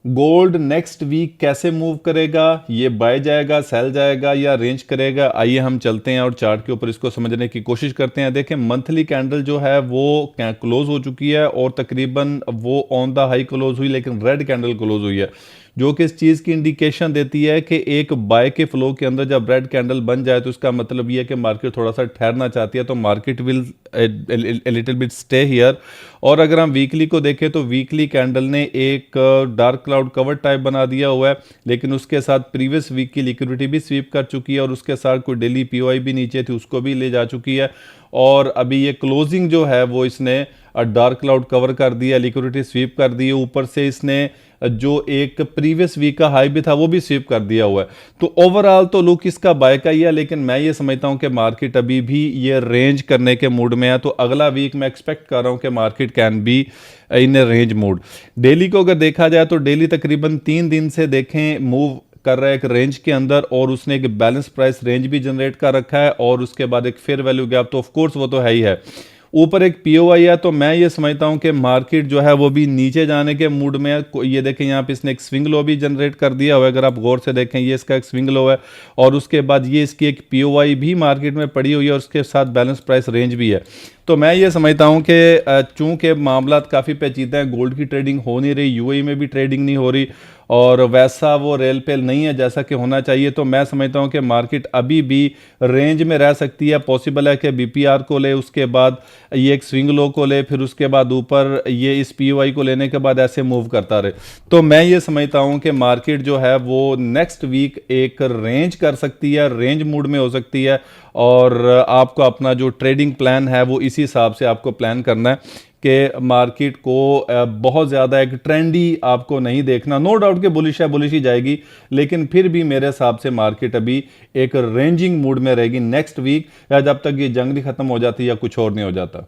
Gold next week कैसे move करेगा, ये बाय जाएगा, सेल जाएगा या रेंज करेगा? आइए हम चलते हैं और चार्ट के ऊपर इसको समझने की कोशिश करते हैं। देखें, मंथली कैंडल जो है वो क्लोज हो चुकी है और तकरीबन वो ऑन द हाई क्लोज हुई, लेकिन रेड कैंडल क्लोज हुई है, जो कि इस चीज़ की इंडिकेशन देती है कि एक बाय के फ्लो के अंदर जब रेड कैंडल बन जाए तो इसका मतलब ये है कि मार्केट थोड़ा सा ठहरना चाहती है, तो market will little bit stay here. और अगर हम वीकली को देखें तो वीकली कैंडल ने एक डार्क क्लाउड कवर टाइप बना दिया हुआ है, लेकिन उसके साथ प्रीवियस वीक की लिक्विडिटी भी स्वीप कर चुकी है और उसके साथ कोई डेली पीओआई भी नीचे थी उसको भी ले जा चुकी है। और अभी ये क्लोजिंग जो है वो इसने डार्क क्लाउड कवर कर दिया, लिक्विडिटी स्वीप कर दी है, ऊपर से इसने जो एक प्रीवियस वीक का हाई भी था वो भी स्वीप कर दिया हुआ है। तो ओवरऑल तो लुक इसका बाय का ही है, लेकिन मैं ये समझता हूं कि मार्केट अभी भी ये रेंज करने के मूड में है। तो अगला वीक मैं एक्सपेक्ट कर रहा हूं कि market can be in A range mood. Daily को अगर देखा जाए तो डेली तकरीबन 3 दिन से देखें मूव कर रहा है एक रेंज के अंदर, और उसने एक बैलेंस प्राइस रेंज भी जनरेट कर रखा है और उसके बाद एक फेयर वैल्यू गैप तो ऑफ कोर्स वो तो है ही है। ऊपर एक पीओआई है, तो मैं ये समझता हूं कि मार्केट जो है वो भी नीचे जाने के मूड में है। ये देखें यहाँ पे इसने एक स्विंग लो भी जनरेट कर दिया हुआ है, अगर आप गौर से देखें ये इसका एक स्विंग लो है और उसके बाद ये इसकी एक पीओआई भी मार्केट में पड़ी हुई है और उसके साथ बैलेंस प्राइस रेंज भी है। तो मैं ये समझता हूं कि चूंकि मामला काफ़ी पेचीदा है, गोल्ड की ट्रेडिंग हो नहीं रही, यूएई में भी ट्रेडिंग नहीं हो रही और वैसा वो रेल पेल नहीं है जैसा कि होना चाहिए, तो मैं समझता हूं कि मार्केट अभी भी रेंज में रह सकती है। पॉसिबल है कि बीपीआर को ले, उसके बाद ये एक स्विंग लो को ले, फिर उसके बाद ऊपर ये इस पीओआई को लेने के बाद ऐसे मूव करता रहे। तो मैं ये समझता हूं कि मार्केट जो है वो नेक्स्ट वीक एक रेंज कर सकती है, रेंज मूड में हो सकती है। और आपको अपना जो ट्रेडिंग प्लान है वो इसी हिसाब से आपको प्लान करना है कि मार्केट को बहुत ज़्यादा एक ट्रेंडी आपको नहीं देखना। नो डाउट कि बुलिश है, बुलिश ही जाएगी, लेकिन फिर भी मेरे हिसाब से मार्केट अभी एक रेंजिंग मूड में रहेगी नेक्स्ट वीक, या जब तक ये जंग नहीं खत्म हो जाती या कुछ और नहीं हो जाता।